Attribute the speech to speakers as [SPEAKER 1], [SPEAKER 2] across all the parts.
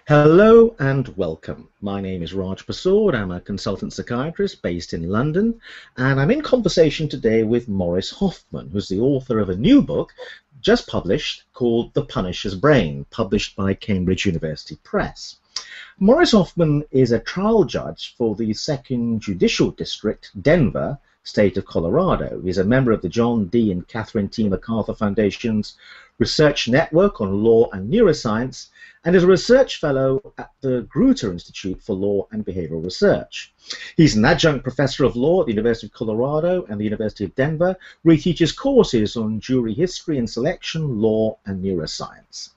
[SPEAKER 1] Hello and welcome. My name is Raj Persaud. I'm a consultant psychiatrist based in London, and I'm in conversation today with Morris Hoffman, who's the author of a new book just published called The Punisher's Brain, published by Cambridge University Press. Morris Hoffman is a trial judge for the 2nd Judicial District, Denver, state of Colorado. He's a member of the John D. and Catherine T. MacArthur Foundation's Research Network on Law and Neuroscience, and is a research fellow at the Grutter Institute for Law and Behavioral Research. He's an adjunct professor of law at the University of Colorado and the University of Denver, where he teaches courses on jury history and selection, law, and neuroscience.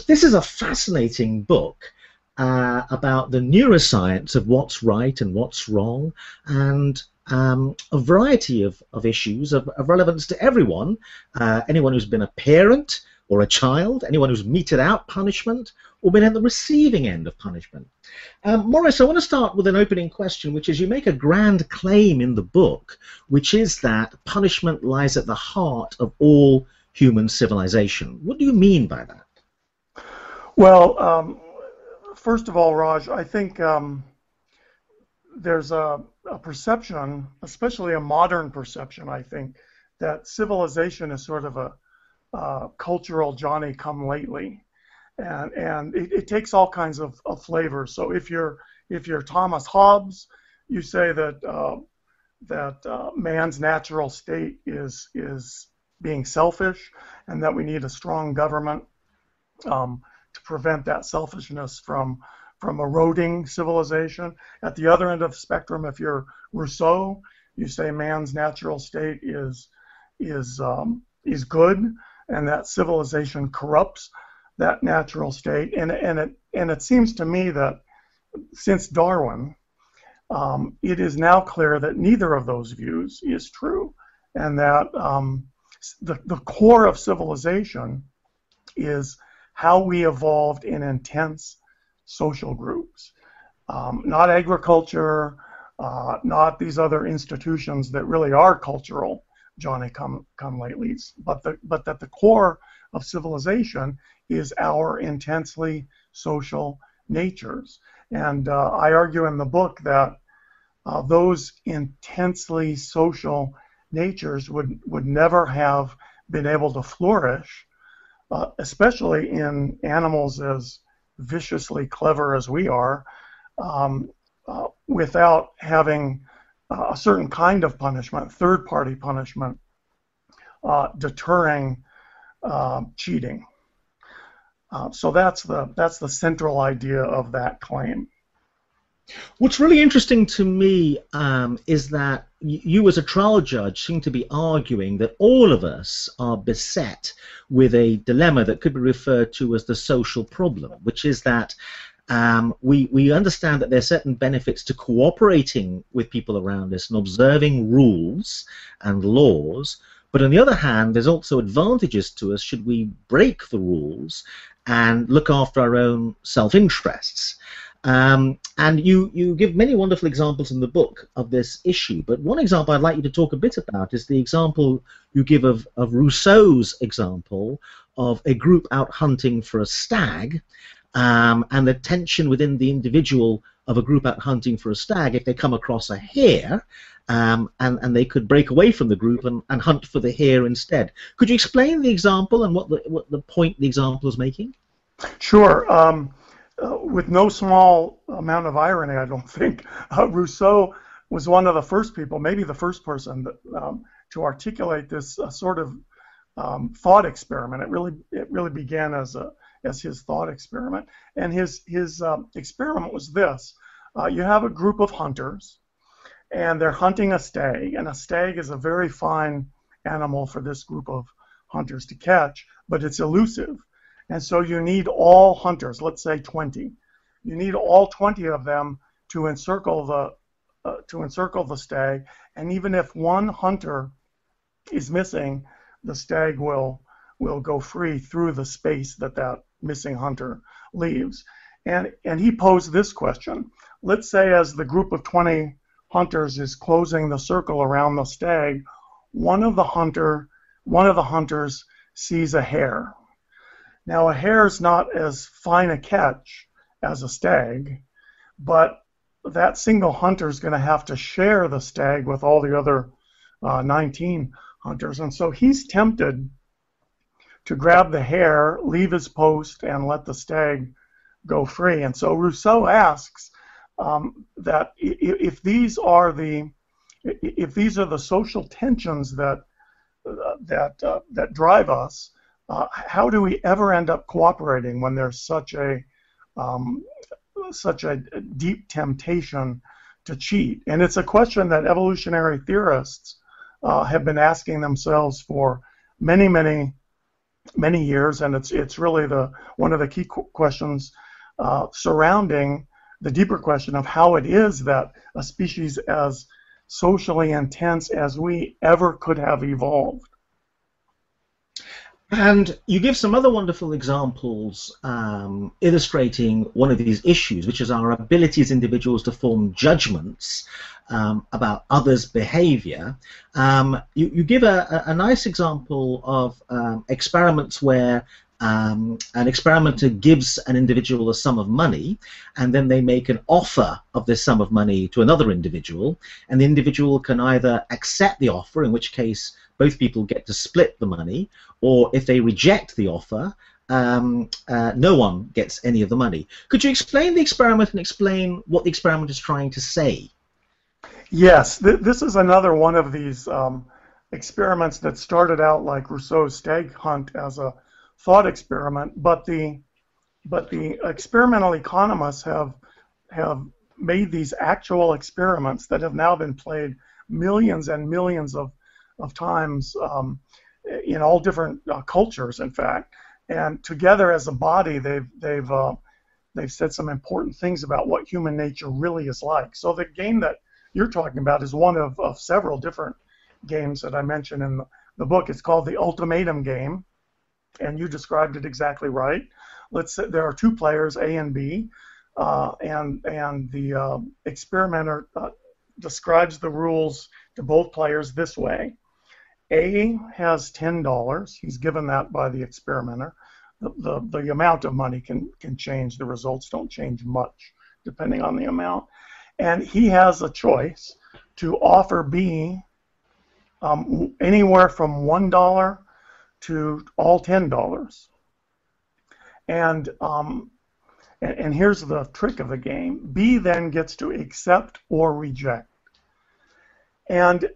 [SPEAKER 1] This is a fascinating book about the neuroscience of what's right and what's wrong, and a variety of issues of relevance to everyone, anyone who's been a parent or a child, anyone who's meted out punishment or been at the receiving end of punishment. Morris, I want to start with an opening question, which is you make a grand claim in the book, which is that punishment lies at the heart of all human civilization. What do you mean by that?
[SPEAKER 2] Well, first of all, Raj, I think there's a perception, especially a modern perception, I think, that civilization is sort of a cultural Johnny-come-lately, and it takes all kinds of flavors. So if you're Thomas Hobbes, you say that man's natural state is being selfish, and that we need a strong government to prevent that selfishness from eroding civilization. At the other end of the spectrum, if you're Rousseau, you say man's natural state is good, and that civilization corrupts that natural state. And it seems to me that since Darwin, it is now clear that neither of those views is true, and that the core of civilization is how we evolved in intense social groups, not agriculture, not these other institutions that really are cultural Johnny-come-latelys, but that the core of civilization is our intensely social natures. And I argue in the book that those intensely social natures would never have been able to flourish, especially in animals as viciously clever as we are, without having a certain kind of punishment, third-party punishment, deterring cheating. So that's the central idea of that claim.
[SPEAKER 1] What's really interesting to me is that you as a trial judge seem to be arguing that all of us are beset with a dilemma that could be referred to as the social problem, which is that we understand that there are certain benefits to cooperating with people around us and observing rules and laws, but on the other hand, there's also advantages to us should we break the rules and look after our own self-interests. And you give many wonderful examples in the book of this issue, but one example I'd like you to talk a bit about is the example you give of Rousseau's example of a group out hunting for a stag, and the tension within the individual of a group out hunting for a stag if they come across a hare, and they could break away from the group and hunt for the hare instead. Could you explain the example and what the point the example is making?
[SPEAKER 2] Sure. With no small amount of irony, I don't think, Rousseau was one of the first people, maybe the first person that, to articulate this sort of thought experiment. It really began as his thought experiment, and his experiment was this: you have a group of hunters, and they're hunting a stag, and a stag is a very fine animal for this group of hunters to catch, but it's elusive. And so you need all hunters, let's say 20. You need all 20 of them to encircle the stag, and even if one hunter is missing, the stag will go free through the space that missing hunter leaves. And he posed this question: let's say as the group of 20 hunters is closing the circle around the stag, one of the hunters sees a hare. Now, a hare is not as fine a catch as a stag, but that single hunter is going to have to share the stag with all the other 19 hunters. And so he's tempted to grab the hare, leave his post, and let the stag go free. And so Rousseau asks that if these are the social tensions that drive us, how do we ever end up cooperating when there's such a deep temptation to cheat? And it's a question that evolutionary theorists have been asking themselves for many years, and it's really one of the key questions surrounding the deeper question of how it is that a species as socially intense as we ever could have evolved.
[SPEAKER 1] And you give some other wonderful examples illustrating one of these issues, which is our ability as individuals to form judgments about others' behavior. You give a nice example of experiments where an experimenter gives an individual a sum of money, and then they make an offer of this sum of money to another individual, and the individual can either accept the offer, in which case both people get to split the money, or if they reject the offer, no one gets any of the money. Could you explain the experiment and explain what the experiment is trying to say?
[SPEAKER 2] Yes, this is another one of these experiments that started out like Rousseau's stag hunt as a thought experiment, but the experimental economists have made these actual experiments that have now been played millions and millions of times in all different cultures, in fact, and together as a body they've said some important things about what human nature really is like. So the game that you're talking about is one of several different games that I mentioned in the book. It's called the Ultimatum game, and you described it exactly right. Let's say there are two players, A and B, and the experimenter describes the rules to both players this way. A has $10. He's given that by the experimenter. The amount of money can change. The results don't change much depending on the amount. And he has a choice to offer B anywhere from $1 to all $10. And here's the trick of the game. B then gets to accept or reject. And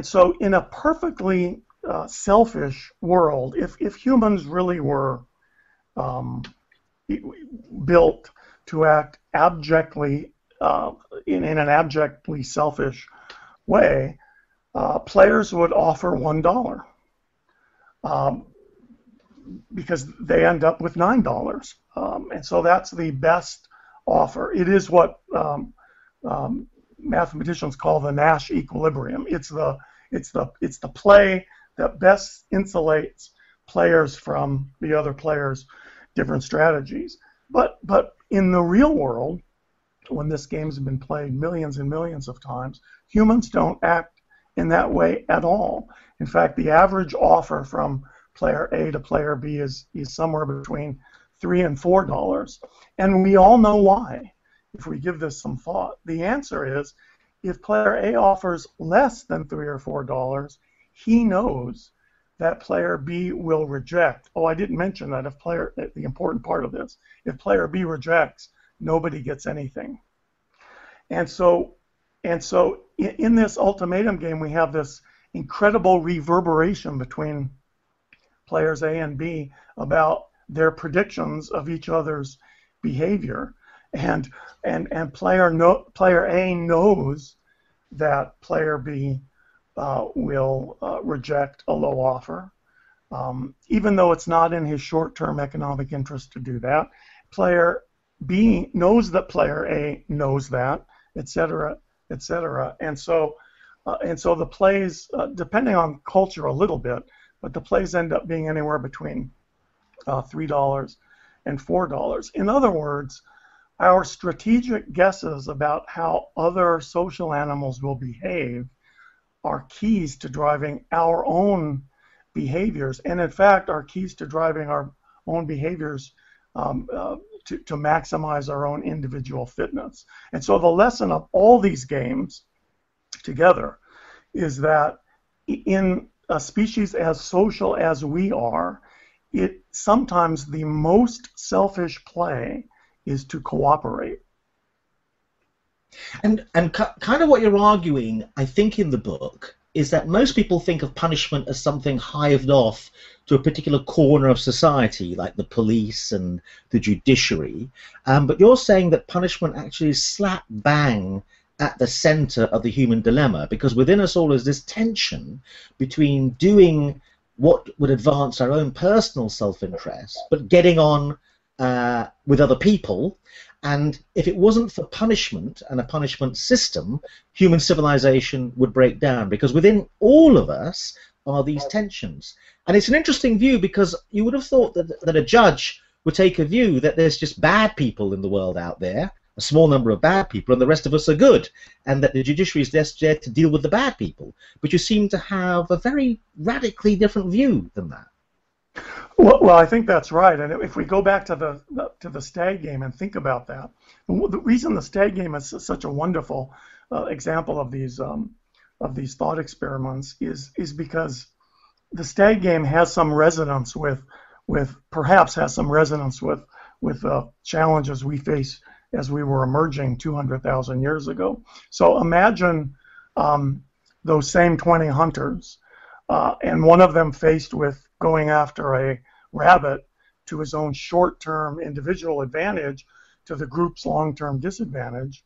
[SPEAKER 2] so in a perfectly selfish world, if humans really were built to act abjectly in an abjectly selfish way, players would offer $1 because they end up with $9, and so that's the best offer. It is what mathematicians call the Nash Equilibrium. It's the play that best insulates players from the other players' different strategies. But in the real world, when this game's been played millions and millions of times, humans don't act in that way at all. In fact, the average offer from player A to player B is somewhere between $3 and $4, and we all know why. If we give this some thought, the answer is if player A offers less than $3 or $4, he knows that player B will reject. Oh, I didn't mention that the important part of this, if player B rejects, nobody gets anything. And so in this ultimatum game, we have this incredible reverberation between players A and B about their predictions of each other's behavior. And player A knows that player B will reject a low offer, even though it's not in his short-term economic interest to do that. Player B knows that player A knows that, etc., etc. And so the plays, depending on culture a little bit, but the plays end up being anywhere between $3 and $4. In other words, our strategic guesses about how other social animals will behave are keys to driving our own behaviors, and in fact are keys to driving our own behaviors to maximize our own individual fitness. And so the lesson of all these games together is that in a species as social as we are, sometimes the most selfish play is to cooperate.
[SPEAKER 1] And kind of what you're arguing, I think, in the book, is that most people think of punishment as something hived off to a particular corner of society, like the police and the judiciary. But you're saying that punishment actually is slap bang at the center of the human dilemma, because within us all is this tension between doing what would advance our own personal self-interest, but getting on with other people. And if it wasn't for punishment and a punishment system, human civilization would break down, because within all of us are these tensions. And it's an interesting view, because you would have thought that a judge would take a view that there's just bad people in the world out there, a small number of bad people, and the rest of us are good, and that the judiciary is just there to deal with the bad people. But you seem to have a very radically different view than that.
[SPEAKER 2] Well, I think that's right. And if we go back to the Stag Game and think about that, the reason the Stag Game is such a wonderful example of these thought experiments is because the Stag Game has some resonance with challenges we face as we were emerging 200,000 years ago. So imagine those same 20 hunters, and one of them faced with going after a rabbit to his own short-term individual advantage to the group's long-term disadvantage.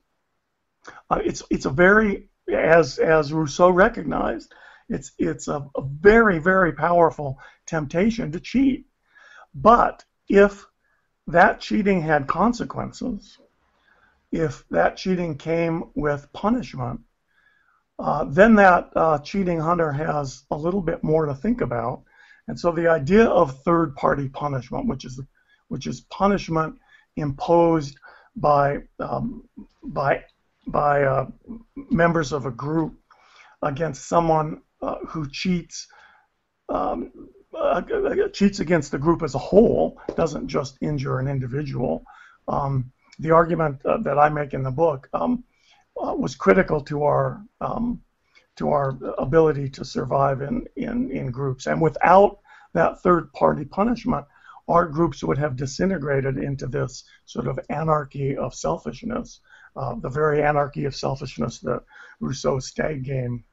[SPEAKER 2] It's a very, as Rousseau recognized, it's a very, very powerful temptation to cheat. But if that cheating had consequences, if that cheating came with punishment, then that cheating hunter has a little bit more to think about. And so the idea of third-party punishment, which is punishment imposed by members of a group against someone who cheats against the group as a whole, doesn't just injure an individual. The argument that I make in the book was critical to our ability to survive in groups. And without that third-party punishment, our groups would have disintegrated into this sort of anarchy of selfishness, the very anarchy of selfishness that Rousseau's Stag Game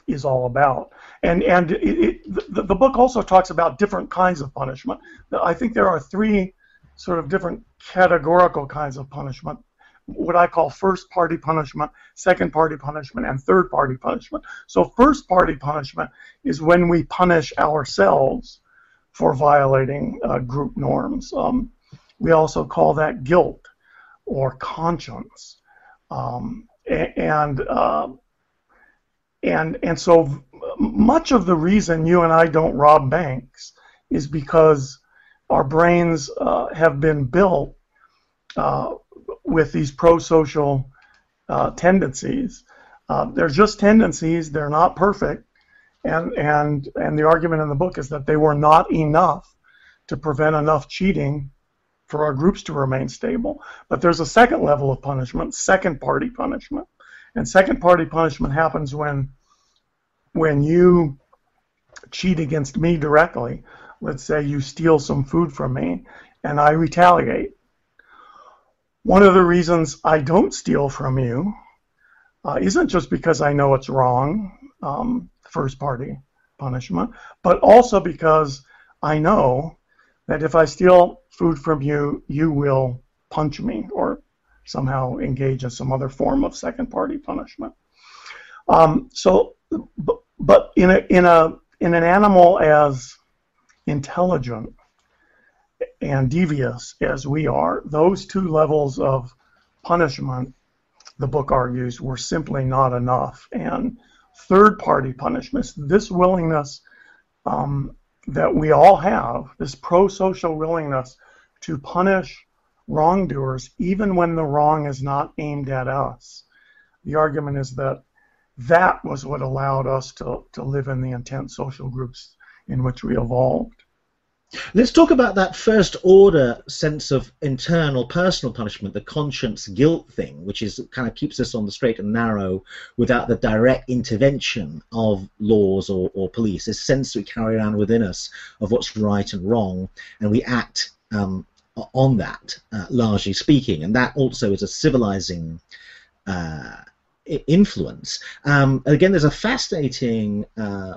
[SPEAKER 2] is all about. And the book also talks about different kinds of punishment. I think there are three sort of different categorical kinds of punishment: what I call first-party punishment, second-party punishment, and third-party punishment. So first-party punishment is when we punish ourselves for violating group norms. We also call that guilt or conscience. And so much of the reason you and I don't rob banks is because our brains have been built with these prosocial tendencies. They're just tendencies. They're not perfect. And the argument in the book is that they were not enough to prevent enough cheating for our groups to remain stable. But there's a second level of punishment, second-party punishment. And second-party punishment happens when you cheat against me directly. Let's say you steal some food from me, and I retaliate. One of the reasons I don't steal from you isn't just because I know it's wrong, first-party punishment, but also because I know that if I steal food from you, you will punch me or somehow engage in some other form of second-party punishment. But in an animal as intelligent and devious as we are, those two levels of punishment, the book argues, were simply not enough. And third-party punishments, this willingness that we all have, this prosocial willingness to punish wrongdoers even when the wrong is not aimed at us. The argument is that that was what allowed us to live in the intense social groups in which we evolved.
[SPEAKER 1] Let's talk about that first order sense of internal personal punishment, the conscience guilt thing, which is kind of keeps us on the straight and narrow without the direct intervention of laws or police. This sense we carry around within us of what's right and wrong, and we act on that, largely speaking, and that also is a civilizing influence. Again, there's a fascinating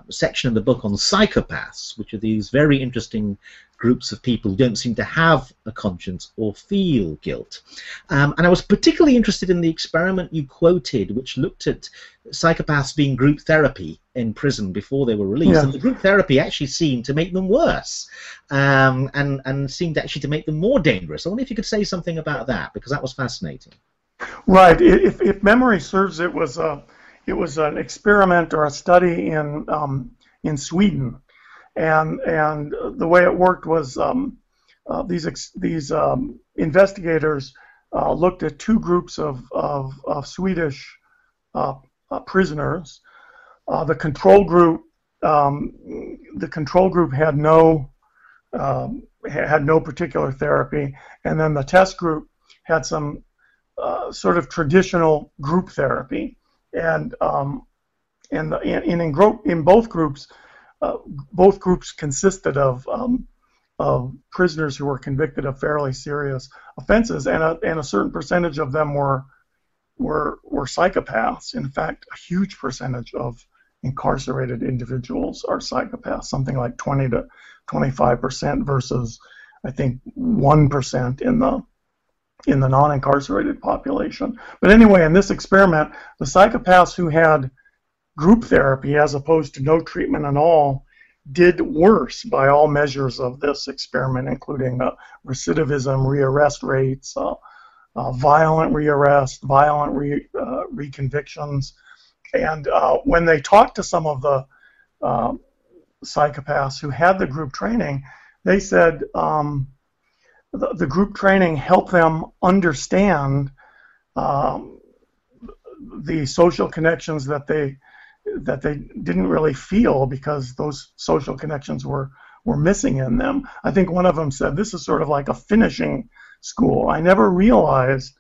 [SPEAKER 1] section in the book on psychopaths, which are these very interesting groups of people who don't seem to have a conscience or feel guilt. And I was particularly interested in the experiment you quoted, which looked at psychopaths being group therapy in prison before they were released. Yeah. And the group therapy actually seemed to make them worse, and seemed actually to make them more dangerous. I wonder if you could say something about that, because that was fascinating.
[SPEAKER 2] Right. If memory serves, it was an experiment or a study in Sweden, and the way it worked was these investigators looked at two groups of Swedish prisoners. The control group had no particular therapy, and then the test group had some sort of traditional group therapy, and in both groups consisted of prisoners who were convicted of fairly serious offenses, and a certain percentage of them were psychopaths. In fact, a huge percentage of incarcerated individuals are psychopaths, something like 20 to 25% versus I think 1% in the non-incarcerated population. But anyway, in this experiment, the psychopaths who had group therapy as opposed to no treatment at all did worse by all measures of this experiment, including recidivism, rearrest rates, violent rearrest, violent reconvictions. And when they talked to some of the psychopaths who had the group training, they said the group training helped them understand the social connections that they didn't really feel, because those social connections were missing in them. I think one of them said, this is sort of like a finishing school. I never realized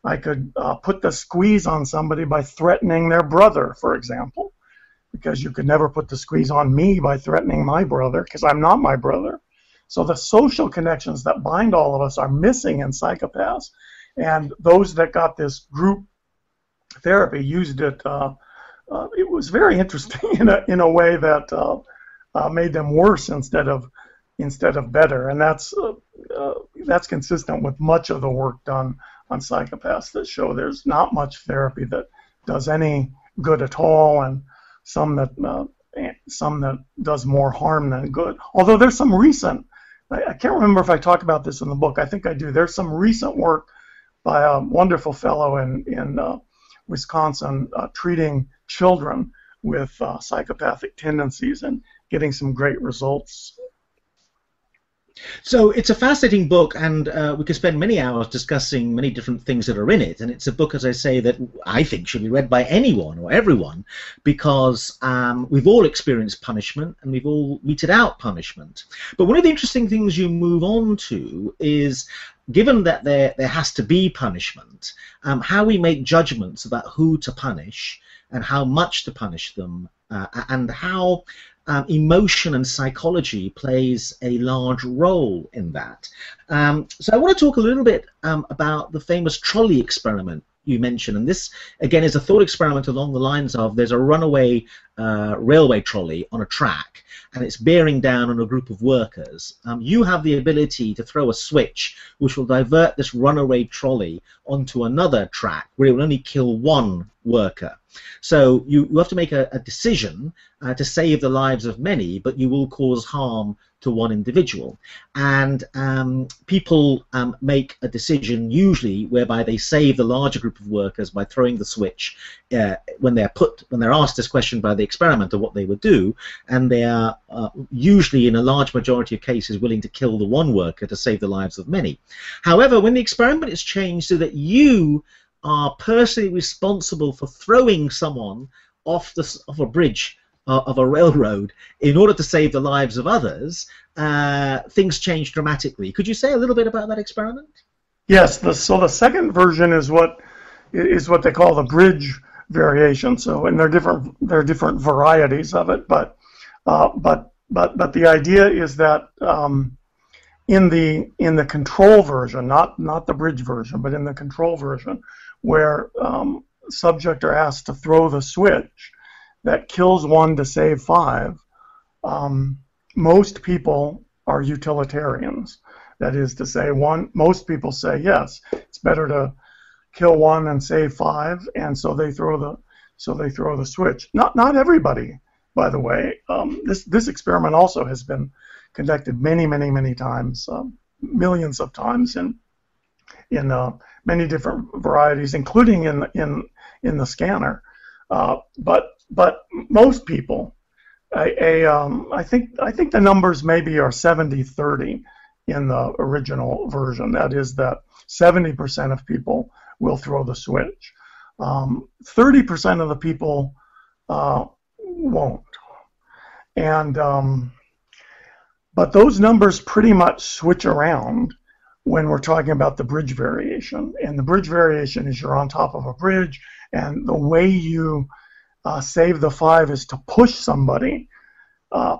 [SPEAKER 2] I could put the squeeze on somebody by threatening their brother, for example, because you could never put the squeeze on me by threatening my brother, because I'm not my brother. So the social connections that bind all of us are missing in psychopaths, and those that got this group therapy used it. It was very interesting in a way that made them worse instead of better, and that's consistent with much of the work done on psychopaths that show there's not much therapy that does any good at all, and some that does more harm than good. Although there's some recent, I can't remember if I talk about this in the book. I think I do. There's some recent work by a wonderful fellow in Wisconsin treating children with psychopathic tendencies and getting some great results.
[SPEAKER 1] So it's a fascinating book, and we could spend many hours discussing many different things that are in it. And it's a book, as I say, that I think should be read by anyone or everyone, because we've all experienced punishment and we've all meted out punishment. But one of the interesting things you move on to is, given that there has to be punishment, how we make judgments about who to punish and how much to punish them, and how emotion and psychology plays a large role in that. So I want to talk a little bit about the famous trolley experiment you mentioned, and this again is a thought experiment along the lines of, there's a runaway railway trolley on a track, and it's bearing down on a group of workers. You have the ability to throw a switch which will divert this runaway trolley onto another track where it will only kill one worker. So you have to make a decision to save the lives of many, but you will cause harm to one individual. And people make a decision usually whereby they save the larger group of workers by throwing the switch when they're asked this question by the experimenter what they would do, and they are usually in a large majority of cases willing to kill the one worker to save the lives of many. However, when the experiment is changed so that you are personally responsible for throwing someone off a bridge of a railroad in order to save the lives of others, things change dramatically. Could you say a little bit about that experiment?
[SPEAKER 2] Yes. So the second version is what they call the bridge variation. So, and there are different varieties of it, but the idea is that in the control version, not the bridge version, but in the control version, where subjects are asked to throw the switch that kills one to save five, most people are utilitarians. That is to say, most people say yes, it's better to kill one and save five, and so they throw the switch. Not everybody, by the way. This experiment also has been conducted many times, millions of times in many different varieties, including in the scanner. But most people, I think the numbers maybe are 70-30 in the original version. That is that 70% of people will throw the switch. 30% of the people won't. But those numbers pretty much switch around when we're talking about the bridge variation. And the bridge variation is you're on top of a bridge, and the way you save the five is to push somebody,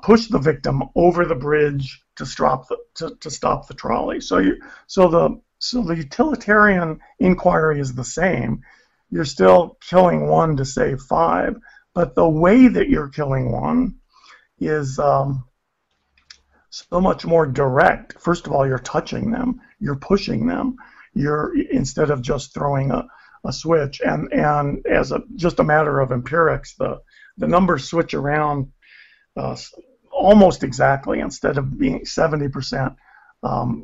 [SPEAKER 2] push the victim over the bridge to stop the trolley. So the utilitarian inquiry is the same. You're still killing one to save five, but the way that you're killing one is so much more direct. First of all, you're touching them, you're pushing them, instead of just throwing a switch. And as just a matter of empirics, the numbers switch around almost exactly. Instead of being 70%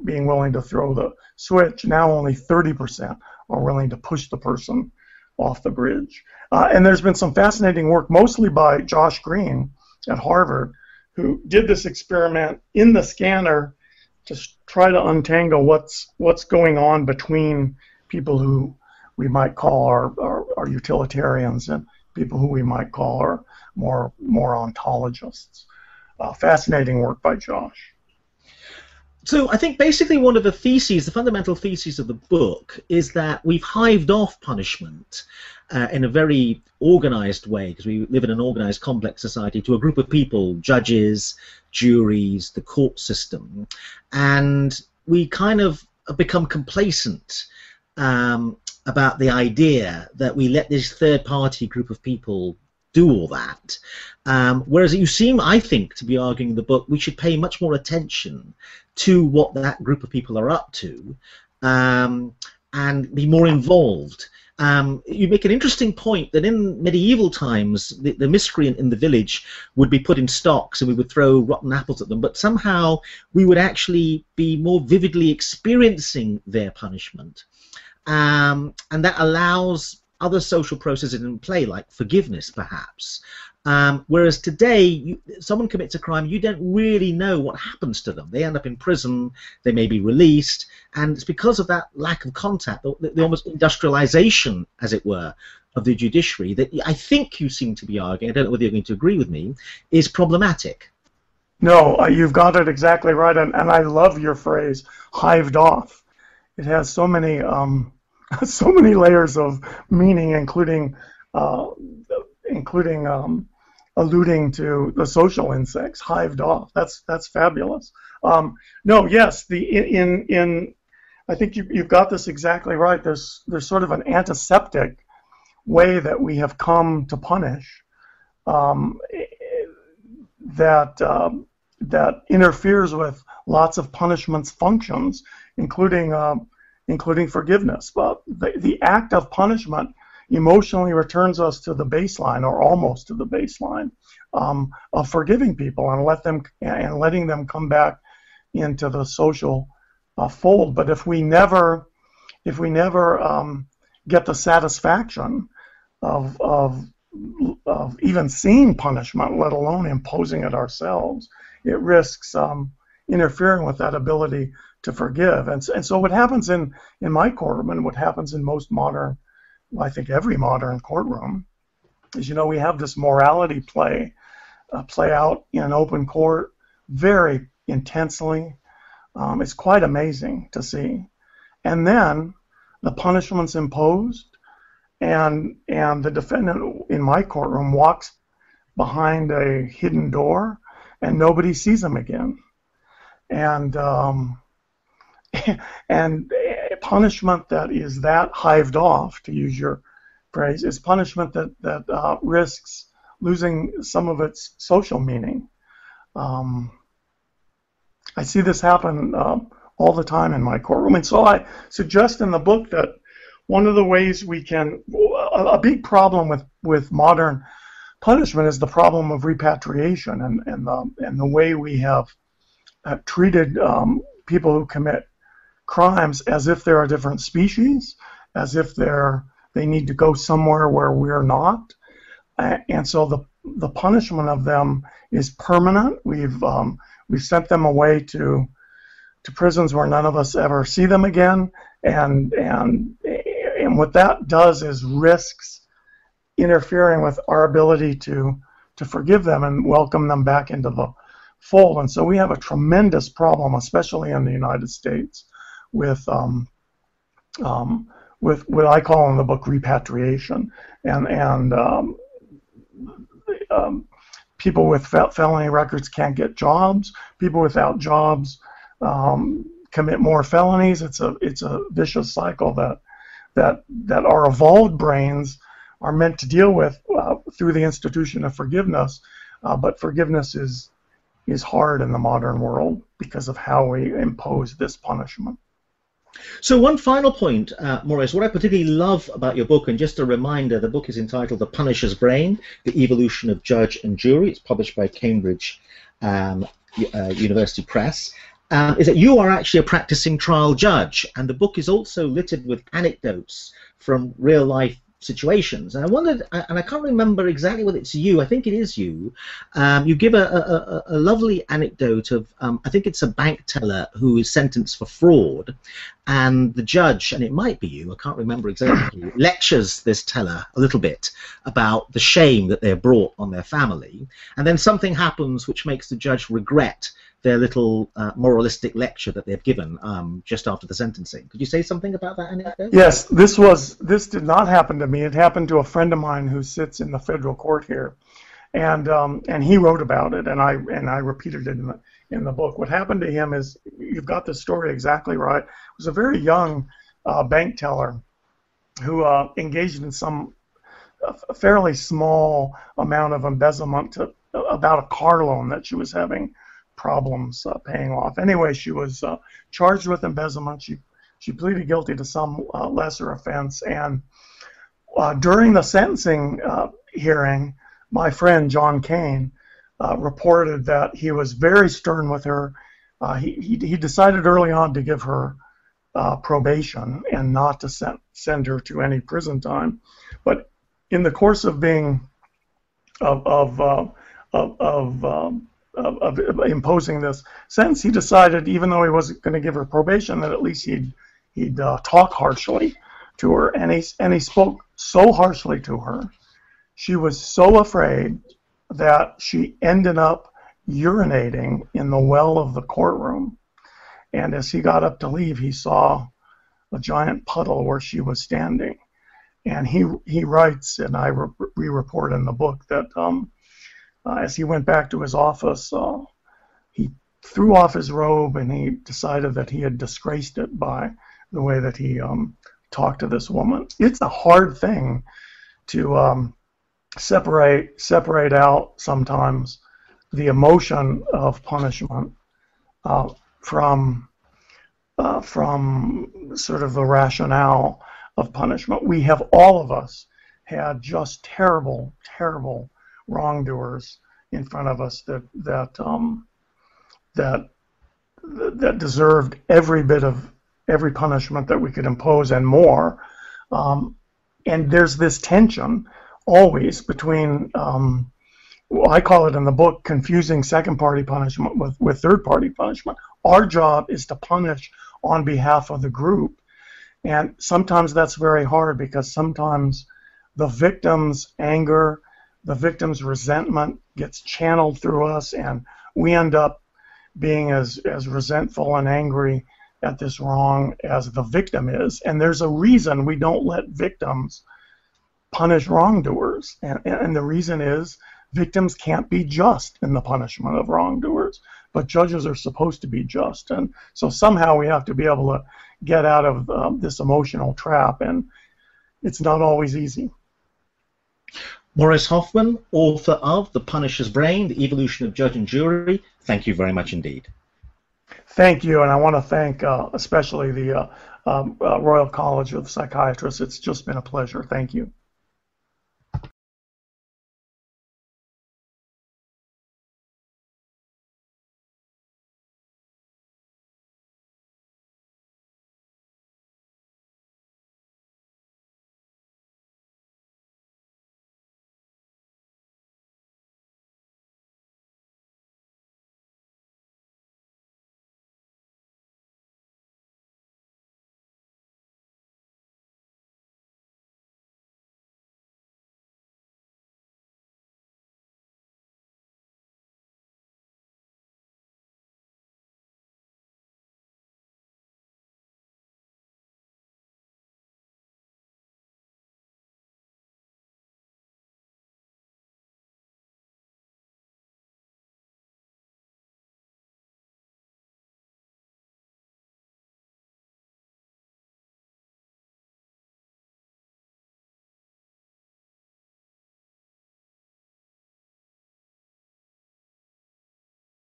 [SPEAKER 2] being willing to throw the switch, now only 30% are willing to push the person off the bridge. And there's been some fascinating work, mostly by Josh Green at Harvard, who did this experiment in the scanner to try to untangle what's going on between people who we might call our utilitarians and people who we might call are more ontologists. Fascinating work by Josh.
[SPEAKER 1] So I think basically one of the theses, the fundamental theses of the book, is that we've hived off punishment in a very organized way, because we live in an organized, complex society, to a group of people, judges, juries, the court system, and we kind of become complacent about the idea that we let this third-party group of people do all that. Whereas you seem, I think, to be arguing in the book, we should pay much more attention to what that group of people are up to and be more involved. You make an interesting point that in medieval times, the miscreant in the village would be put in stocks and we would throw rotten apples at them, but somehow we would actually be more vividly experiencing their punishment. And that allows other social processes in play, like forgiveness, perhaps. Whereas today, someone commits a crime, you don't really know what happens to them. They end up in prison, they may be released, and it's because of that lack of contact, the almost industrialization, as it were, of the judiciary, that I think you seem to be arguing, I don't know whether you're going to agree with me, is problematic.
[SPEAKER 2] No, you've got it exactly right, and I love your phrase, hived off. It has so many layers of meaning, including alluding to the social insects, hived off. That's fabulous. No, yes, I think you've got this exactly right. There's sort of an antiseptic way that we have come to punish that interferes with lots of punishment's functions, including forgiveness. But the act of punishment emotionally returns us to the baseline, or almost to the baseline, of forgiving people and letting them come back into the social fold. But if we never get the satisfaction of even seeing punishment, let alone imposing it ourselves, it risks interfering with that ability to forgive. And so what happens in my courtroom, and what happens in most modern, I think every modern courtroom, is, we have this morality play play out in open court very intensely. It's quite amazing to see. And then the punishment's imposed, and the defendant in my courtroom walks behind a hidden door, and nobody sees him again. And and punishment that is that hived off, to use your phrase, is punishment that risks losing some of its social meaning. I see this happen all the time in my courtroom, and so I suggest in the book that one of the ways we can, a big problem with modern punishment is the problem of repatriation, and the way we have treated people who commit crimes as if they're a different species, as if they need to go somewhere where we're not, and so the punishment of them is permanent. We've sent them away to prisons where none of us ever see them again, and what that does is risks interfering with our ability to forgive them and welcome them back into the fold. And so we have a tremendous problem, especially in the United States, with what I call in the book repatriation, and people with felony records can't get jobs. People without jobs commit more felonies. It's a vicious cycle that our evolved brains are meant to deal with through the institution of forgiveness, but forgiveness is hard in the modern world because of how we impose this punishment.
[SPEAKER 1] So one final point, Morris, what I particularly love about your book, and just a reminder, the book is entitled The Punisher's Brain, The Evolution of Judge and Jury. It's published by Cambridge University Press. Is that you are actually a practicing trial judge, and the book is also littered with anecdotes from real-life situations. And I wondered, and I can't remember exactly whether it's you, I think it is you, you give a lovely anecdote of, I think it's a bank teller who is sentenced for fraud, and the judge, and it might be you, I can't remember exactly, lectures this teller a little bit about the shame that they're brought on their family, and then something happens which makes the judge regret their little moralistic lecture that they've given just after the sentencing. Could you say something about that anecdote?
[SPEAKER 2] Yes, this did not happen to me. It happened to a friend of mine who sits in the federal court here, and he wrote about it, and I repeated it in the book. What happened to him is, you've got the story exactly right. It was a very young bank teller who engaged in a fairly small amount of embezzlement to about a car loan that she was having problems paying off. Anyway, she was charged with embezzlement. She pleaded guilty to some lesser offense, and during the sentencing hearing, my friend John Kane reported that he was very stern with her. He decided early on to give her probation and not to send her to any prison time, but in the course of being of imposing this sentence, he decided, even though he wasn't going to give her probation, that at least he'd talk harshly to her, and he spoke so harshly to her, she was so afraid that she ended up urinating in the well of the courtroom, and as he got up to leave, he saw a giant puddle where she was standing, and he writes, and we report in the book, that as he went back to his office, he threw off his robe, and he decided that he had disgraced it by the way that he talked to this woman. It's a hard thing to separate out sometimes the emotion of punishment from sort of the rationale of punishment. We have, all of us, had just terrible, terrible wrongdoers in front of us that deserved every punishment that we could impose and more. And there's this tension always between, I call it in the book, confusing second-party punishment with third-party punishment. Our job is to punish on behalf of the group, and sometimes that's very hard because sometimes the victim's anger the victim's resentment gets channeled through us, and we end up being as resentful and angry at this wrong as the victim is. And there's a reason we don't let victims punish wrongdoers. And the reason is victims can't be just in the punishment of wrongdoers, but judges are supposed to be just. And so somehow we have to be able to get out of this emotional trap, and it's not always easy.
[SPEAKER 1] Morris Hoffman, author of The Punisher's Brain, The Evolution of Judge and Jury, thank you very much indeed.
[SPEAKER 2] Thank you, and I want to thank especially the Royal College of Psychiatrists. It's just been a pleasure. Thank you.